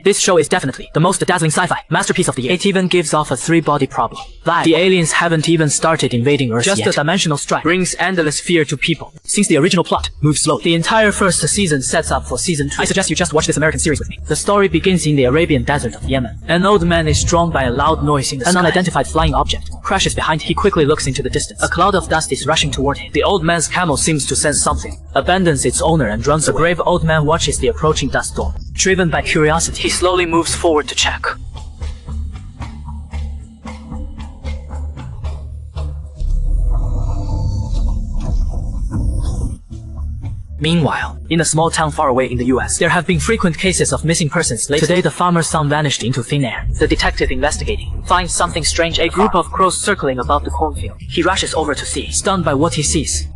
This show is definitely the most dazzling sci-fi masterpiece of the year. It even gives off a three-body problem. The aliens haven't even started invading Earth yet. Just a dimensional strike brings endless fear to people. Since the original plot moves slowly, the entire first season sets up for season 2. I suggest you just watch this American series with me. The story begins in the Arabian desert of Yemen. An old man is drawn by a loud noise in the sky. An unidentified flying object crashes behind him. He quickly looks into the distance. A cloud of dust is rushing toward him. The old man's camel seems to sense something, abandons its owner and runs away. The brave old man watches the approaching dust storm. Driven by curiosity, he slowly moves forward to check. Meanwhile, in a small town far away in the US, there have been frequent cases of missing persons lately. Today, the farmer's son vanished into thin air. The detective investigating finds something strange, a group of crows circling above the cornfield. He rushes over to see, stunned by what he sees.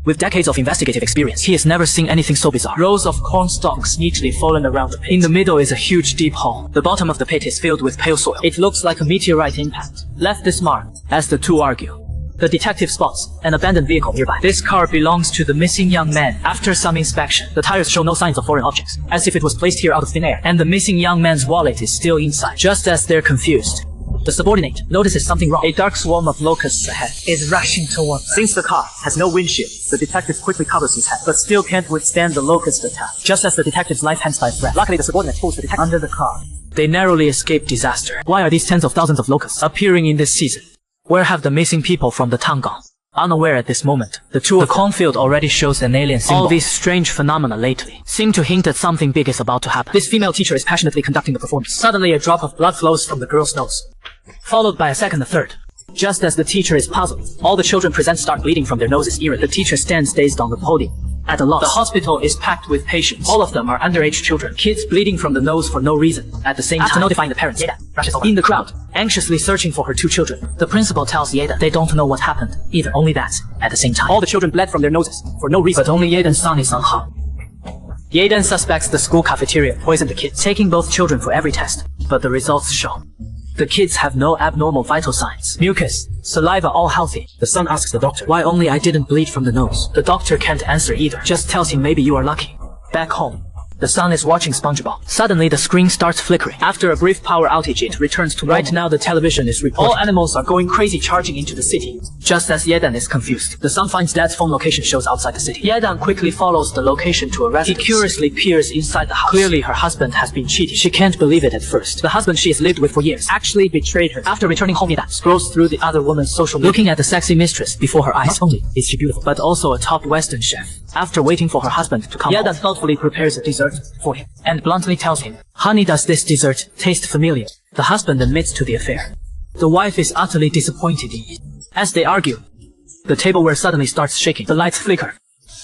With decades of investigative experience, he has never seen anything so bizarre. Rows of corn stalks neatly fallen around the pit. In the middle is a huge deep hole. The bottom of the pit is filled with pale soil. It looks like a meteorite impact left this mark. As the two argue, the detective spots an abandoned vehicle nearby. This car belongs to the missing young man. After some inspection, the tires show no signs of foreign objects, as if it was placed here out of thin air, and the missing young man's wallet is still inside. Just as they're confused, the subordinate notices something wrong. A dark swarm of locusts ahead is rushing toward them. Since the car has no windshield, the detective quickly covers his head, but still can't withstand the locust attack. Just as the detective's life hangs by a thread, luckily the subordinate pulls the detective under the car. They narrowly escape disaster. Why are these tens of thousands of locusts appearing in this season? Where have the missing people from the town gone? Unaware at this moment, the cornfield already shows an alien symbol. All these strange phenomena lately seem to hint that something big is about to happen. This female teacher is passionately conducting the performance. Suddenly a drop of blood flows from the girl's nose, followed by a second and third. Just as the teacher is puzzled, all the children present start bleeding from their noses eerily. The teacher stands dazed on the podium, at a loss. The hospital is packed with patients. All of them are underage children. Kids bleeding from the nose for no reason. At the same time, after notifying the parents, Yeda rushes over. In the crowd, anxiously searching for her two children, the principal tells Yeda they don't know what happened either. Only that, at the same time, all the children bled from their noses for no reason. But only Yeden's son is unharmed. Yeden suspects the school cafeteria poisoned the kids, taking both children for every test. But the results show the kids have no abnormal vital signs. Mucus, saliva, all healthy. The son asks the doctor, why only I didn't bleed from the nose? The doctor can't answer either, just tells him maybe you are lucky. Back home, the son is watching SpongeBob. Suddenly the screen starts flickering. After a brief power outage, it returns to normal. Right now the television is reporting all animals are going crazy, charging into the city. Just as Yedan is confused, the son finds dad's phone location shows outside the city. Yedan quickly follows the location to a residence. He curiously peers inside the house. Clearly her husband has been cheating. She can't believe it at first. The husband she has lived with for years actually betrayed her. After returning home, Yedan scrolls through the other woman's social media, looking at the sexy mistress before her eyes. Not only is she beautiful, but also a top Western chef. After waiting for her husband to come home, Yedan thoughtfully prepares a dessert for him and bluntly tells him, honey, does this dessert taste familiar? The husband admits to the affair. The wife is utterly disappointed in it. As they argue, the tableware suddenly starts shaking. The lights flicker.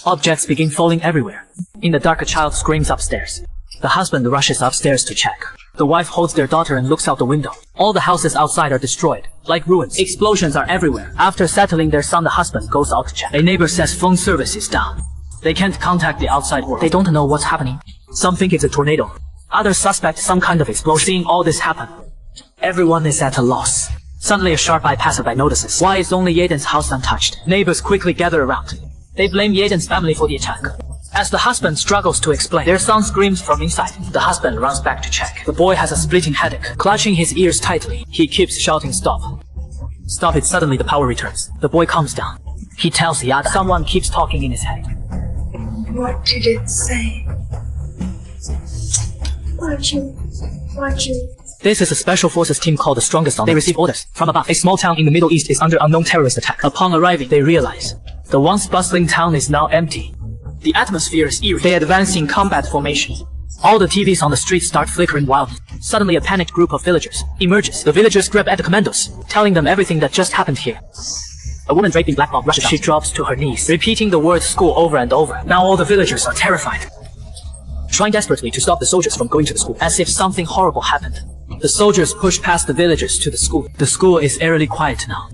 Objects begin falling everywhere. In the dark, a child screams upstairs. The husband rushes upstairs to check. The wife holds their daughter and looks out the window. All the houses outside are destroyed, like ruins. Explosions are everywhere. After settling their son, the husband goes out to check. A neighbor says phone service is down. They can't contact the outside world. They don't know what's happening. Some think it's a tornado. Others suspect some kind of explosion. Seeing all this happen, everyone is at a loss. Suddenly a sharp-eyed passerby notices. Why is only Yeden's house untouched? Neighbors quickly gather around. They blame Yeden's family for the attack. As the husband struggles to explain, their son screams from inside. The husband runs back to check. The boy has a splitting headache. Clutching his ears tightly, he keeps shouting, stop. Stop it. Suddenly the power returns. The boy calms down. He tells Yada someone keeps talking in his head. What did it say? Watch you. This is a special forces team called the Strongest on. They receive orders from above. A small town in the Middle East is under unknown terrorist attack. Upon arriving, they realize the once bustling town is now empty. The atmosphere is eerie. They advance in combat formation. All the TVs on the street start flickering wildly. Suddenly a panicked group of villagers emerges. The villagers grab at the commandos, telling them everything that just happened here. A woman draped in black bomb rushes out. She drops to her knees, repeating the word school over and over. Now all the villagers are terrified, trying desperately to stop the soldiers from going to the school, as if something horrible happened. The soldiers push past the villagers to the school. The school is eerily quiet now.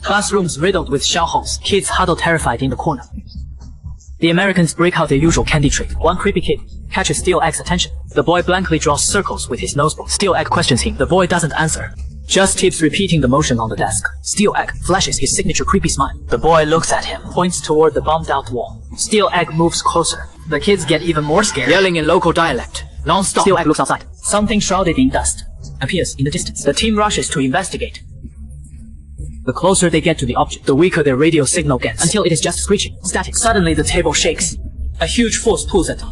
Classrooms riddled with shell holes. Kids huddle terrified in the corner. The Americans break out their usual candy trick. One creepy kid catches Steel Egg's attention. The boy blankly draws circles with his notebook. Steel Egg questions him. The boy doesn't answer, just keeps repeating the motion on the desk. Steel Egg flashes his signature creepy smile. The boy looks at him, points toward the bombed out wall. Steel Egg moves closer. The kids get even more scared, yelling in local dialect. Non-stop. Steel Egg looks outside. Something shrouded in dust appears in the distance. The team rushes to investigate. The closer they get to the object, the weaker their radio signal gets, until it is just screeching, static. Suddenly the table shakes. A huge force pulls it.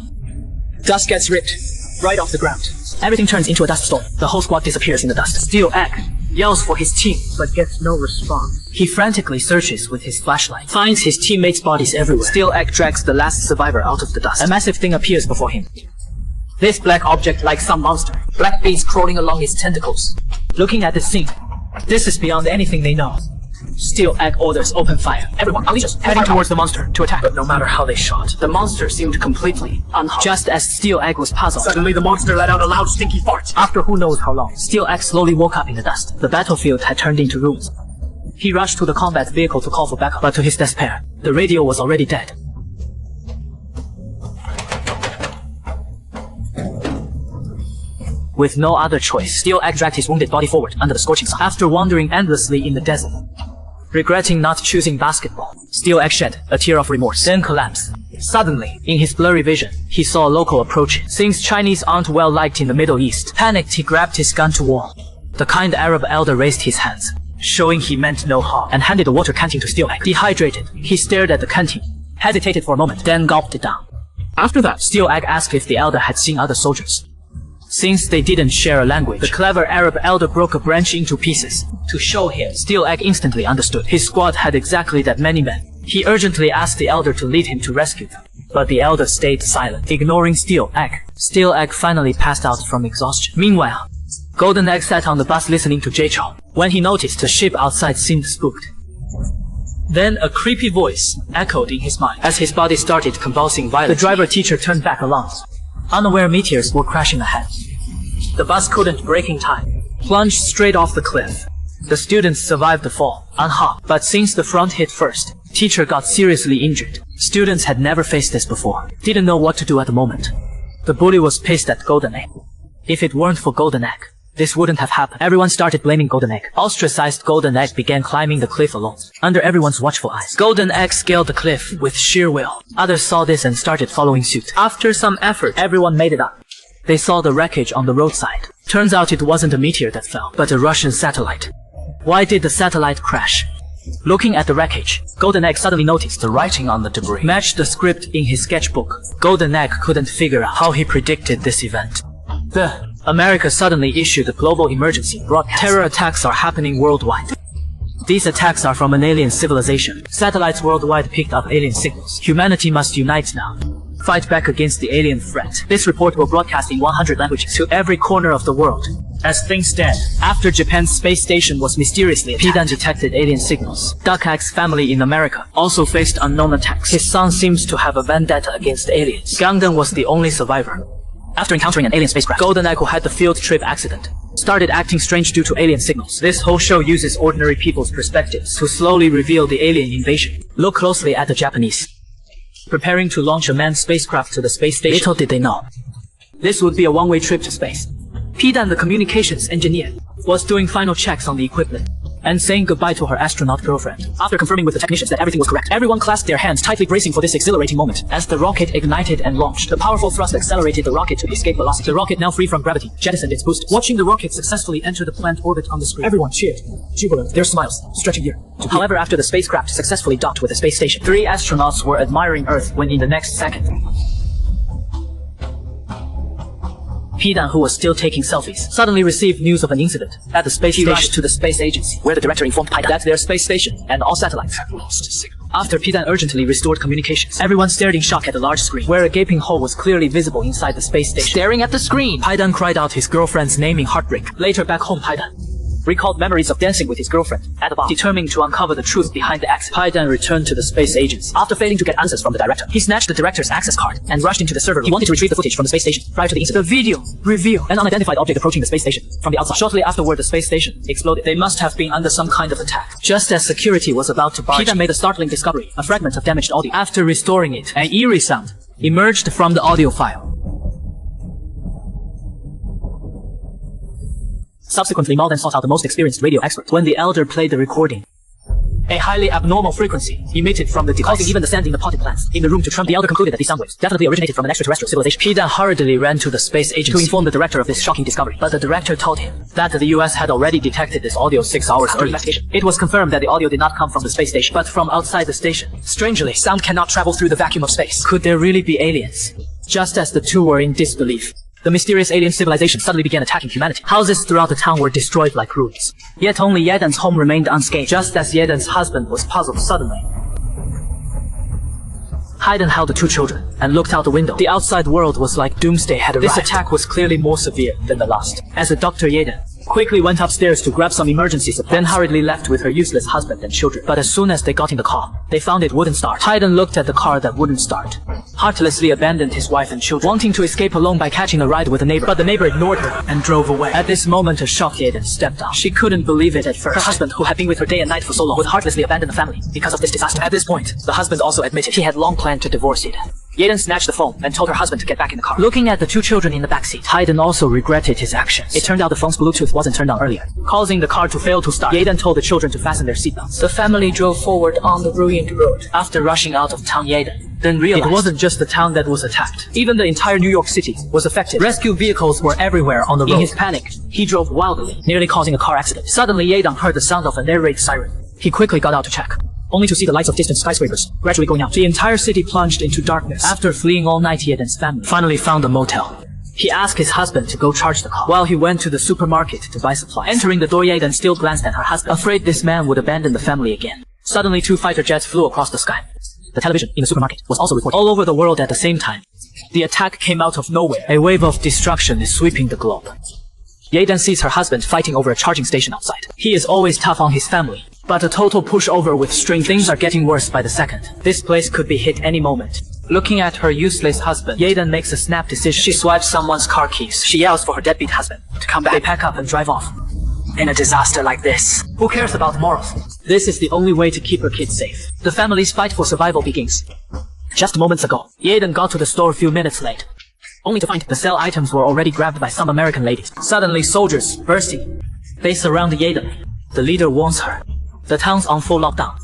Dust gets ripped right off the ground. Everything turns into a dust storm. The whole squad disappears in the dust. Steel Egg yells for his team, but gets no response. He frantically searches with his flashlight, finds his teammates' bodies everywhere. Steel Egg drags the last survivor out of the dust. A massive thing appears before him. This black object like some monster. Black beads crawling along its tentacles. Looking at the scene, this is beyond anything they know. Steel Egg orders open fire. Everyone, unleashes, heading towards the monster to attack. But no matter how they shot, the monster seemed completely unharmed. Just as Steel Egg was puzzled, suddenly the monster let out a loud stinky fart. After who knows how long, Steel Egg slowly woke up in the dust. The battlefield had turned into ruins. He rushed to the combat vehicle to call for backup, but to his despair, the radio was already dead. With no other choice, Steel Egg dragged his wounded body forward under the scorching sun. After wandering endlessly in the desert, regretting not choosing basketball, Steel Egg shed a tear of remorse, then collapsed. Suddenly, in his blurry vision, he saw a local approaching. Since Chinese aren't well liked in the Middle East, panicked, he grabbed his gun to wall. The kind Arab elder raised his hands, showing he meant no harm, and handed a water canteen to Steel Egg. Dehydrated, he stared at the canteen, hesitated for a moment, then gulped it down. After that, Steel Egg asked if the elder had seen other soldiers. Since they didn't share a language, the clever Arab elder broke a branch into pieces. To show him, Steel Egg instantly understood. His squad had exactly that many men. He urgently asked the elder to lead him to rescue them. But the elder stayed silent, ignoring Steel Egg. Steel Egg finally passed out from exhaustion. Meanwhile, Golden Egg sat on the bus listening to Jay-Chou. When he noticed the ship outside seemed spooked. Then a creepy voice echoed in his mind. As his body started convulsing violently, the driver teacher turned back alarmed. Unaware meteors were crashing ahead. The bus couldn't brake in time, plunged straight off the cliff. The students survived the fall, unharmed. But since the front hit first, teacher got seriously injured. Students had never faced this before, didn't know what to do at the moment. The bully was pissed at Golden Egg. If it weren't for Golden Egg, this wouldn't have happened. Everyone started blaming Golden Egg. Ostracized Golden Egg began climbing the cliff alone, under everyone's watchful eyes. Golden Egg scaled the cliff with sheer will. Others saw this and started following suit. After some effort, everyone made it up. They saw the wreckage on the roadside. Turns out it wasn't a meteor that fell, but a Russian satellite. Why did the satellite crash? Looking at the wreckage, Golden Egg suddenly noticed the writing on the debris matched the script in his sketchbook. Golden Egg couldn't figure out how he predicted this event. America suddenly issued a global emergency broadcast. Terror attacks are happening worldwide. These attacks are from an alien civilization. Satellites worldwide picked up alien signals. Humanity must unite now. Fight back against the alien threat. This report will broadcast in 100 languages to every corner of the world. As things stand, after Japan's space station was mysteriously attacked, Pidan detected alien signals. Duck Egg's family in America also faced unknown attacks. His son seems to have a vendetta against aliens. Gangdong was the only survivor. After encountering an alien spacecraft, Golden Egg, who had the field trip accident, started acting strange due to alien signals. This whole show uses ordinary people's perspectives to slowly reveal the alien invasion. Look closely at the Japanese, preparing to launch a manned spacecraft to the space station. Little did they know, this would be a one-way trip to space. Pidan, the communications engineer, was doing final checks on the equipment and saying goodbye to her astronaut girlfriend. After confirming with the technicians that everything was correct, everyone clasped their hands, tightly bracing for this exhilarating moment. As the rocket ignited and launched, the powerful thrust accelerated the rocket to escape velocity. The rocket, now free from gravity, jettisoned its boost. Watching the rocket successfully enter the planned orbit on the screen, everyone cheered, jubilant, their smiles stretching here to here. However, after the spacecraft successfully docked with the space station, 3 astronauts were admiring Earth when in the next second, Pidan, who was still taking selfies, suddenly received news of an incident at the space station. He rushed to the space agency, where the director informed Pidan that their space station and all satellites had lost signal. After Pidan urgently restored communications, everyone stared in shock at the large screen, where a gaping hole was clearly visible inside the space station. Staring at the screen, Pidan cried out his girlfriend's name in heartbreak. Later back home, Pidan recalled memories of dancing with his girlfriend at the bar. Determined to uncover the truth behind the accident, Pidan returned to the space agency. After failing to get answers from the director, he snatched the director's access card and rushed into the server room. He wanted to retrieve the footage from the space station prior to the incident. The video revealed an unidentified object approaching the space station from the outside. Shortly afterward, the space station exploded. They must have been under some kind of attack. Just as security was about to barge, Pidan made a startling discovery, a fragment of damaged audio. After restoring it, an eerie sound emerged from the audio file. Subsequently, Malden sought out the most experienced radio expert. When the elder played the recording, a highly abnormal frequency emitted from the device, causing even the sand in the potted plants in the room to tremble. The elder concluded that these sound waves definitely originated from an extraterrestrial civilization. He then hurriedly ran to the space agency to inform the director of this shocking discovery. But the director told him that the US had already detected this audio 6 hours earlier. It was confirmed that the audio did not come from the space station, but from outside the station. Strangely, sound cannot travel through the vacuum of space. Could there really be aliens? Just as the two were in disbelief, the mysterious alien civilization suddenly began attacking humanity. Houses throughout the town were destroyed like ruins. Yet only Yedan's home remained unscathed. Just as Yedan's husband was puzzled suddenly, Hayden held the two children and looked out the window. The outside world was like doomsday had arrived. This attack was clearly more severe than the last. As the Dr. Yedan quickly went upstairs to grab some emergency supplies, then hurriedly left with her useless husband and children. But as soon as they got in the car, they found it wouldn't start. Hayden looked at the car that wouldn't start, heartlessly abandoned his wife and children, wanting to escape alone by catching a ride with a neighbor. But the neighbor ignored her and drove away. At this moment, a shocked Yedan stepped out. She couldn't believe it at first. Her husband, who had been with her day and night for so long, would heartlessly abandon the family because of this disaster. At this point, the husband also admitted he had long planned to divorce Yedan. Yedan snatched the phone and told her husband to get back in the car. Looking at the two children in the backseat, Hayden also regretted his actions. It turned out the phone's Bluetooth wasn't turned on earlier, causing the car to fail to start. Yedan told the children to fasten their seatbelts. The family drove forward on the ruined road. After rushing out of town, Yedan then realized it wasn't just the town that was attacked. Even the entire New York City was affected. Rescue vehicles were everywhere on the road. In his panic, he drove wildly, nearly causing a car accident. Suddenly, Yedan heard the sound of an air raid siren. He quickly got out to check, only to see the lights of distant skyscrapers gradually going out. The entire city plunged into darkness. After fleeing all night, Yedan's family finally found a motel. He asked his husband to go charge the car while he went to the supermarket to buy supplies. Entering the door, Yedan still glanced at her husband, afraid this man would abandon the family again. Suddenly, 2 fighter jets flew across the sky. The television in the supermarket was also reporting all over the world at the same time. The attack came out of nowhere. A wave of destruction is sweeping the globe. Yedan sees her husband fighting over a charging station outside. He is always tough on his family, but a total pushover with strangers. Things are getting worse by the second. This place could be hit any moment. Looking at her useless husband, Yedan makes a snap decision. She swipes someone's car keys. She yells for her deadbeat husband to come back. They pack up and drive off. In a disaster like this, who cares about morals? This is the only way to keep her kids safe. The family's fight for survival begins. Just moments ago, Yedan got to the store a few minutes late, only to find the sale items were already grabbed by some American ladies. Suddenly, soldiers bursting. They surround Yedan. The leader warns her. The town's on full lockdown.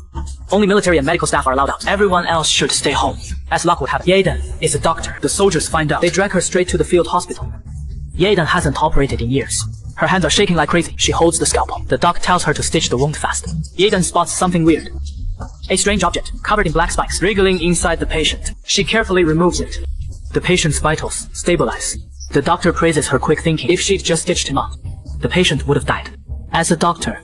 Only military and medical staff are allowed out. Everyone else should stay home. As luck would have it, Yedan is a doctor. The soldiers find out. They drag her straight to the field hospital. Yedan hasn't operated in years. Her hands are shaking like crazy. She holds the scalpel. The doc tells her to stitch the wound fast. Yedan spots something weird. A strange object, covered in black spikes, wriggling inside the patient. She carefully removes it. The patient's vitals stabilize. The doctor praises her quick thinking. If she'd just stitched him up, the patient would have died. As a doctor,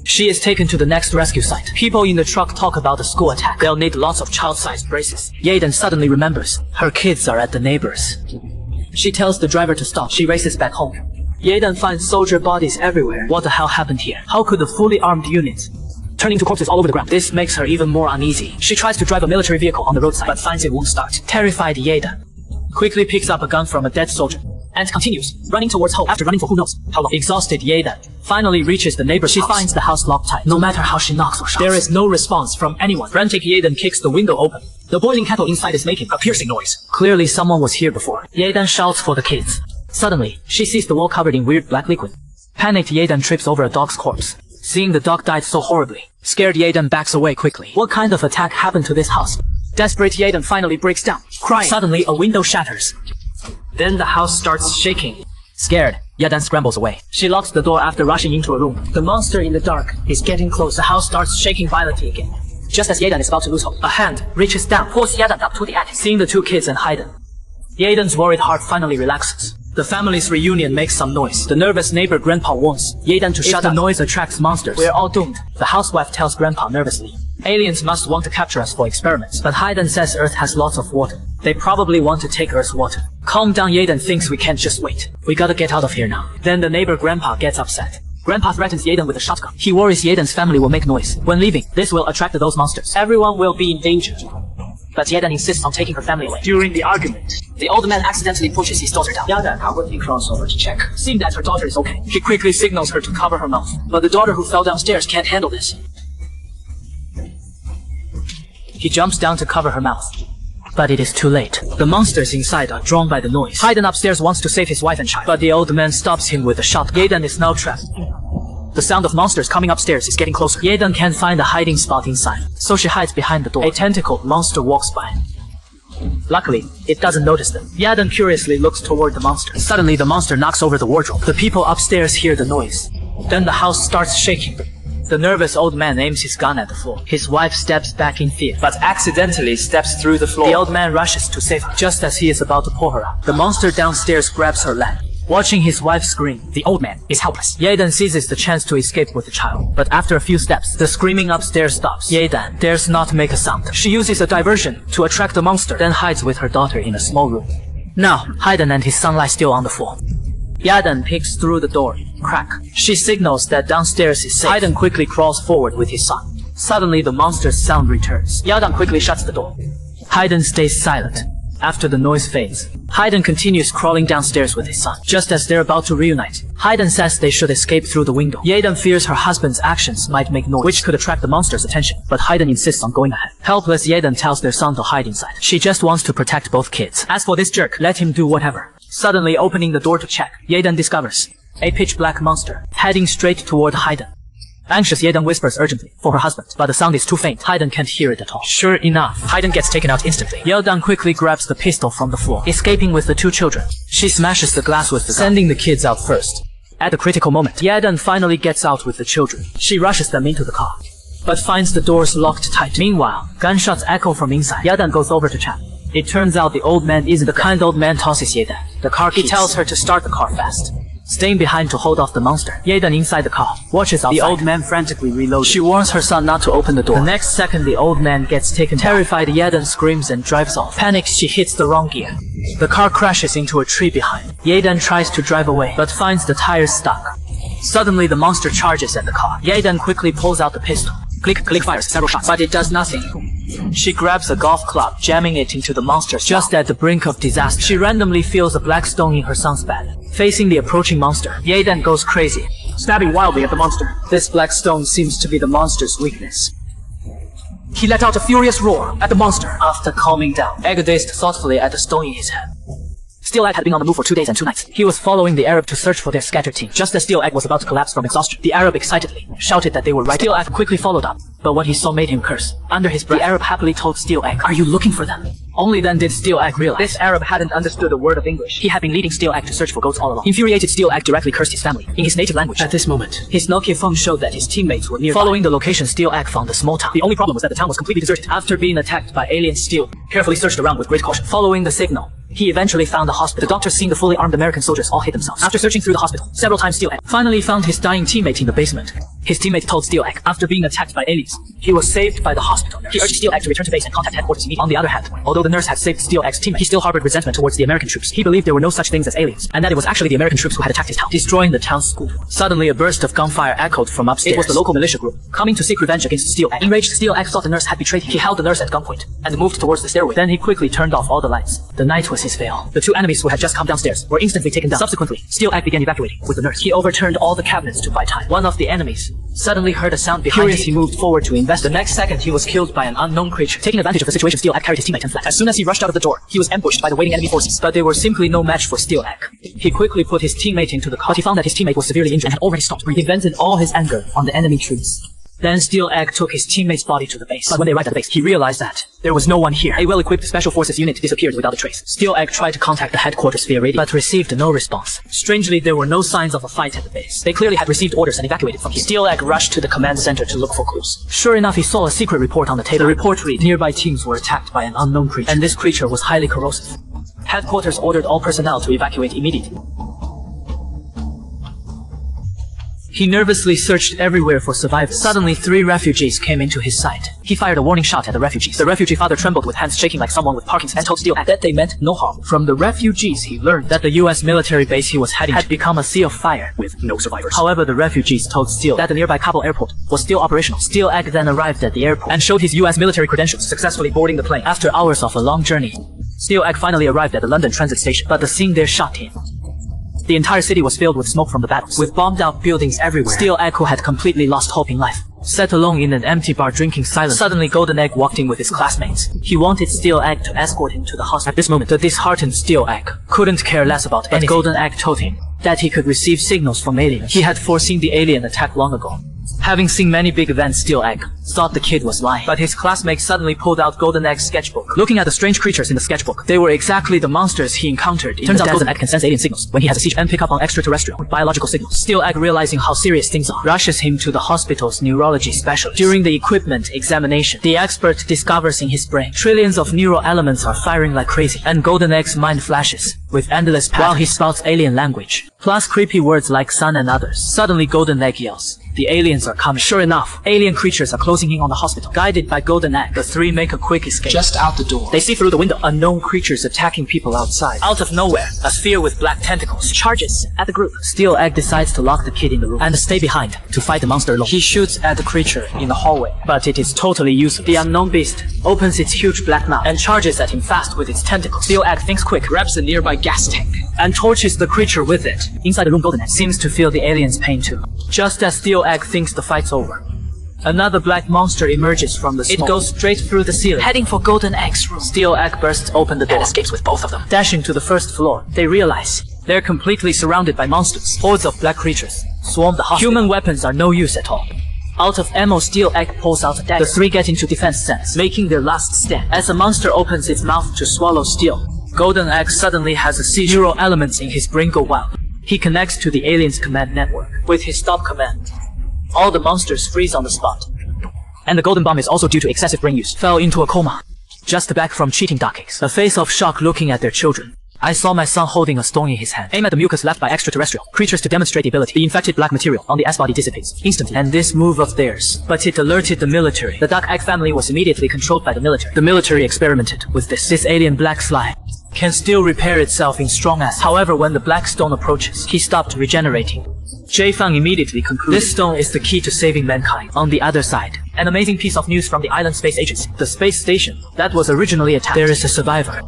she is taken to the next rescue site. People in the truck talk about the school attack. They'll need lots of child-sized braces. Yedan suddenly remembers her kids are at the neighbors. She tells the driver to stop. She races back home. Yedan finds soldier bodies everywhere. What the hell happened here? How could the fully armed unit turn into corpses all over the ground? This makes her even more uneasy. She tries to drive a military vehicle on the roadside, but finds it won't start. Terrified, Yedan quickly picks up a gun from a dead soldier and continues running towards home after running for who knows how long. Exhausted, Yedan finally reaches the neighbor's house. She finds the house locked tight. No matter how she knocks or shouts, there is no response from anyone. Frantic, Yedan kicks the window open. The boiling kettle inside is making a piercing noise. Clearly someone was here before. Yedan shouts for the kids. Suddenly, she sees the wall covered in weird black liquid. Panicked, Yedan trips over a dog's corpse. Seeing the dog died so horribly, scared, Yedan backs away quickly. What kind of attack happened to this house? Desperate, Yedan finally breaks down, crying. Suddenly, a window shatters. Then the house starts shaking. Scared, Yedan scrambles away. She locks the door after rushing into a room. The monster in the dark is getting close. The house starts shaking violently again. Just as Yedan is about to lose hope, a hand reaches down, pulls Yedan up to the attic. Seeing the two kids and Hayden, Yedan's worried heart finally relaxes. The family's reunion makes some noise. The nervous neighbor Grandpa warns Yedan to shut up. The noise attracts monsters. We're all doomed. The housewife tells Grandpa nervously. Aliens must want to capture us for experiments, but Hayden says Earth has lots of water. They probably want to take Earth's water. Calm down, Yedan thinks we can't just wait. We gotta get out of here now. Then the neighbor Grandpa gets upset. Grandpa threatens Yedan with a shotgun. He worries Yedan's family will make noise when leaving. This will attract those monsters. Everyone will be in danger. But Yedan insists on taking her family away. During the argument, the old man accidentally pushes his daughter down. Yedan quickly crawls over to check. Seeing that her daughter is okay, he quickly signals her to cover her mouth. But the daughter who fell downstairs can't handle this. He jumps down to cover her mouth. But it is too late. The monsters inside are drawn by the noise. Hayden upstairs wants to save his wife and child, but the old man stops him with a shotgun. Yedan is now trapped The sound of monsters coming upstairs is getting closer. Ye-dan can't find a hiding spot inside, so she hides behind the door. A tentacled monster walks by. Luckily, it doesn't notice them. Ye-dan curiously looks toward the monster. Suddenly, the monster knocks over the wardrobe. The people upstairs hear the noise. Then the house starts shaking. The nervous old man aims his gun at the floor. His wife steps back in fear, but accidentally steps through the floor. The old man rushes to save her. Just as he is about to pull her up, the monster downstairs grabs her leg. Watching his wife scream, the old man is helpless. Ye-dan seizes the chance to escape with the child. But after a few steps, the screaming upstairs stops. Ye-dan dares not make a sound. She uses a diversion to attract the monster, then hides with her daughter in a small room. Now, Haiden and his son lie still on the floor. Ye-dan peeks through the door. Crack. She signals that downstairs is safe. Haiden quickly crawls forward with his son. Suddenly, the monster's sound returns. Ye-dan quickly shuts the door. Haiden stays silent. After the noise fades, Haiden continues crawling downstairs with his son. Just as they're about to reunite, Haiden says they should escape through the window. Ye-dan fears her husband's actions might make noise, which could attract the monster's attention, but Haiden insists on going ahead. Helpless, Ye-dan tells their son to hide inside. She just wants to protect both kids. As for this jerk, let him do whatever. Suddenly opening the door to check, Ye-dan discovers a pitch-black monster heading straight toward Haiden. Anxious, Ye-dan whispers urgently for her husband, but the sound is too faint. Haiden can't hear it at all. Sure enough, Haiden gets taken out instantly. Ye-dan quickly grabs the pistol from the floor, escaping with the two children. She smashes the glass with the gun, sending the kids out first. At the critical moment, Ye-dan finally gets out with the children. She rushes them into the car, but finds the doors locked tight. Meanwhile, gunshots echo from inside. Ye-dan goes over to chat. It turns out the old man isn't the kind. Old man tosses Ye-dan the car keys. He tells her to start the car fast, staying behind to hold off the monster. Ye-dan inside the car watches outside. The old man frantically reloads. She warns her son not to open the door. The next second, the old man gets taken. Terrified, Ye-dan screams and drives off. Panics, she hits the wrong gear. The car crashes into a tree behind. Ye-dan tries to drive away, but finds the tires stuck. Suddenly, the monster charges at the car. Ye-dan quickly pulls out the pistol. Click, click, fires several shots, but it does nothing. She grabs a golf club, jamming it into the monster's just at the brink of disaster. She randomly feels a black stone in her son's bed. Facing the approaching monster, Ye-dan goes crazy, stabbing wildly at the monster. This black stone seems to be the monster's weakness. He let out a furious roar at the monster. After calming down, Egg gazed thoughtfully at the stone in his head. Steel Egg had been on the move for 2 days and 2 nights. He was following the Arab to search for their scattered team. Just as Steel Egg was about to collapse from exhaustion, the Arab excitedly shouted that they were right. Steel Egg quickly followed up, but what he saw made him curse. Under his breath, the Arab happily told Steel Egg, "Are you looking for them?" Only then did Steel Egg realize this Arab hadn't understood a word of English. He had been leading Steel Egg to search for goats all along. Infuriated, Steel Egg directly cursed his family in his native language. At this moment, his Nokia phone showed that his teammates were nearby. Following the location, Steel Egg found a small town. The only problem was that the town was completely deserted. After being attacked by aliens, Steel carefully searched around with great caution. Following the signal, he eventually found the hospital. The doctors, seeing the fully armed American soldiers, all hid themselves. After searching through the hospital several times, Steel Egg finally found his dying teammate in the basement. His teammate told Steel Egg, after being attacked by aliens, he was saved by the hospital nurse. He urged Steel Egg to return to base and contact headquarters immediately. On the other hand, although the nurse had saved Steel Egg's teammate, he still harbored resentment towards the American troops. He believed there were no such things as aliens, and that it was actually the American troops who had attacked his town, destroying the town's school. Suddenly, a burst of gunfire echoed from upstairs. It was the local militia group, coming to seek revenge against Steel Egg. Enraged, Steel Egg thought the nurse had betrayed him. He held the nurse at gunpoint and moved towards the stairway. Then he quickly turned off all the lights. The night was his veil. The two enemies who had just come downstairs were instantly taken down. Subsequently, Steel Egg began evacuating with the nurse. He overturned all the cabinets to buy time. One of the enemies suddenly heard a sound behind him. Curious, he moved forward to investigate. The next second, he was killed by an unknown creature. Taking advantage of the situation, Steel Egg carried his teammate and fled. As soon as he rushed out of the door, he was ambushed by the waiting enemy forces. But they were simply no match for Steel Egg. He quickly put his teammate into the car, but he found that his teammate was severely injured and had already stopped breathing. He vented all his anger on the enemy troops. Then Steel Egg took his teammate's body to the base. But when they arrived at the base, he realized that there was no one here. A well-equipped special forces unit disappeared without a trace. Steel Egg tried to contact the headquarters via radio, but received no response. Strangely, there were no signs of a fight at the base. They clearly had received orders and evacuated from here. Steel Egg rushed to the command center to look for clues. Sure enough, he saw a secret report on the table. The report read, nearby teams were attacked by an unknown creature, and this creature was highly corrosive. Headquarters ordered all personnel to evacuate immediately. He nervously searched everywhere for survivors. Suddenly, 3 refugees came into his sight. He fired a warning shot at the refugees. The refugee father trembled with hands shaking like someone with Parkinson's and told Steel Egg that they meant no harm. From the refugees, he learned that the US military base he was heading had become a sea of fire with no survivors. However, the refugees told Steel that the nearby Kabul airport was still operational. Steel Egg then arrived at the airport and showed his US military credentials, successfully boarding the plane. After hours of a long journey, Steel Egg finally arrived at the London transit station, but the scene there shocked him. The entire city was filled with smoke from the battles, with bombed-out buildings everywhere. Steel Egg, who had completely lost hope in life, sat alone in an empty bar drinking silently. Suddenly, Golden Egg walked in with his classmates. He wanted Steel Egg to escort him to the hospital. At this moment, the disheartened Steel Egg couldn't care less about anything. Golden Egg told him that he could receive signals from aliens. He had foreseen the alien attack long ago. Having seen many big events, Steel Egg thought the kid was lying. But his classmate suddenly pulled out Golden Egg's sketchbook. Looking at the strange creatures in the sketchbook, they were exactly the monsters he encountered in the desert. Turns out Golden Egg can sense alien signals when he has a siege and pick up on extraterrestrial biological signals. Steel Egg, realizing how serious things are, rushes him to the hospital's neurology specialist. During the equipment examination, the expert discovers in his brain trillions of neural elements are firing like crazy, and Golden Egg's mind flashes with endless patterns while he spouts alien language, plus creepy words like son and others. Suddenly Golden Egg yells, "The aliens are coming." Sure enough, alien creatures are closing in on the hospital. Guided by Golden Egg, the three make a quick escape. Just out the door, they see through the window unknown creatures attacking people outside. Out of nowhere, a sphere with black tentacles charges at the group. Steel Egg decides to lock the kid in the room and stay behind to fight the monster alone. He shoots at the creature in the hallway, but it is totally useless. The unknown beast opens its huge black mouth and charges at him fast with its tentacles. Steel Egg thinks quick, grabs a nearby gas tank, and torches the creature with it. Inside the room, Golden Egg seems to feel the alien's pain too. Just as Steel Egg thinks the fight's over, another black monster emerges from the smoke. It goes straight through the ceiling, heading for Golden Egg's room. Steel Egg bursts open the door and escapes with both of them. Dashing to the first floor, they realize they're completely surrounded by monsters. Hordes of black creatures swarm the hospital. Human weapons are no use at all. Out of ammo, Steel Egg pulls out a dagger. The three get into defense stance, making their last stand. As a monster opens its mouth to swallow Steel, Golden Egg suddenly has a seizure. Neural elements in his brain go wild. He connects to the alien's command network. With his stop command, all the monsters freeze on the spot. And the golden bomb is also due to excessive brain use. Fell into a coma. Just back from cheating dockies. A face of shock looking at their children. I saw my son holding a stone in his hand. Aim at the mucus left by extraterrestrial creatures to demonstrate the ability. The infected black material on the S-body dissipates instantly. And this move of theirs, but it alerted the military. The Duck Egg family was immediately controlled by the military. The military experimented with this. This alien black slime can still repair itself in strong acid. However, when the black stone approaches, he stopped regenerating. Jae-Fang immediately concluded, this stone is the key to saving mankind. On the other side, an amazing piece of news from the island space agency. The space station that was originally attacked. There is a survivor.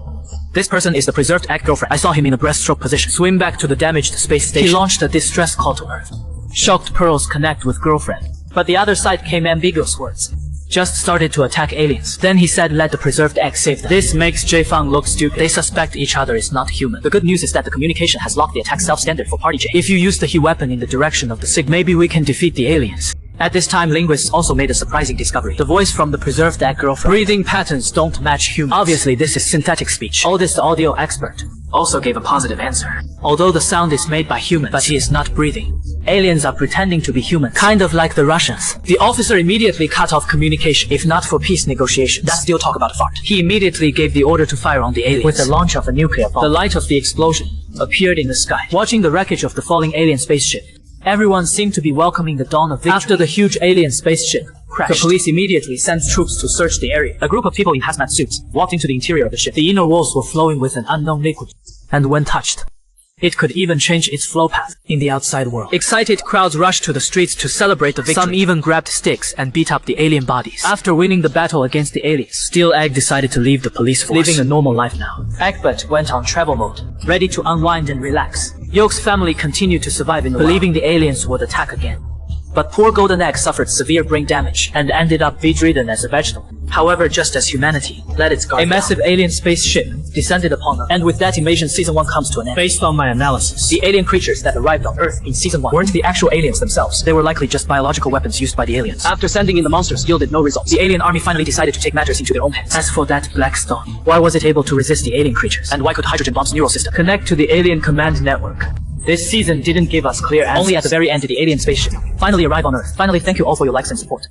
This person is the preserved egg girlfriend. I saw him in a breaststroke position. Swim back to the damaged space station. He launched a distress call to Earth. Shocked pearls connect with girlfriend. But the other side came ambiguous words. Just started to attack aliens. Then he said let the preserved egg save them. This makes Jae-Fang look stupid. They suspect each other is not human. The good news is that the communication has locked the attack self-standard for Party J. If you use the He weapon in the direction of the sig, maybe we can defeat the aliens. At this time, linguists also made a surprising discovery. The voice from the preserved egg girlfriend. Breathing patterns don't match humans. Obviously, this is synthetic speech. Oldest audio expert also gave a positive answer. Although the sound is made by humans, but he is not breathing. Aliens are pretending to be human, kind of like the Russians. The officer immediately cut off communication, if not for peace negotiations. That's still talk about a fart. He immediately gave the order to fire on the aliens with the launch of a nuclear bomb. The light of the explosion appeared in the sky. Watching the wreckage of the falling alien spaceship, everyone seemed to be welcoming the dawn of victory. After the huge alien spaceship crashed, the police immediately sent troops to search the area. A group of people in hazmat suits walked into the interior of the ship. The inner walls were flowing with an unknown liquid, and when touched, it could even change its flow path in the outside world. Excited crowds rushed to the streets to celebrate the victory. Some even grabbed sticks and beat up the alien bodies. After winning the battle against the aliens, Steel Egg decided to leave the police force, living a normal life now. Eggbot went on travel mode, ready to unwind and relax. Yolk's family continued to survive in the believing the aliens would attack again. But poor Golden Egg suffered severe brain damage and ended up bedridden as a vegetable. However, just as humanity let its guard down, a massive alien spaceship descended upon them. And with that, Invasion Season 1 comes to an end. Based on my analysis, the alien creatures that arrived on Earth in Season 1 weren't the actual aliens themselves. They were likely just biological weapons used by the aliens. After sending in the monsters yielded no results, the alien army finally decided to take matters into their own hands. As for that black stone, why was it able to resist the alien creatures? And why could Hydrogen Bomb's neural system connect to the alien command network? This season didn't give us clear answers. Only at the very end did the alien spaceship finally arrive on Earth. Finally, thank you all for your likes and support.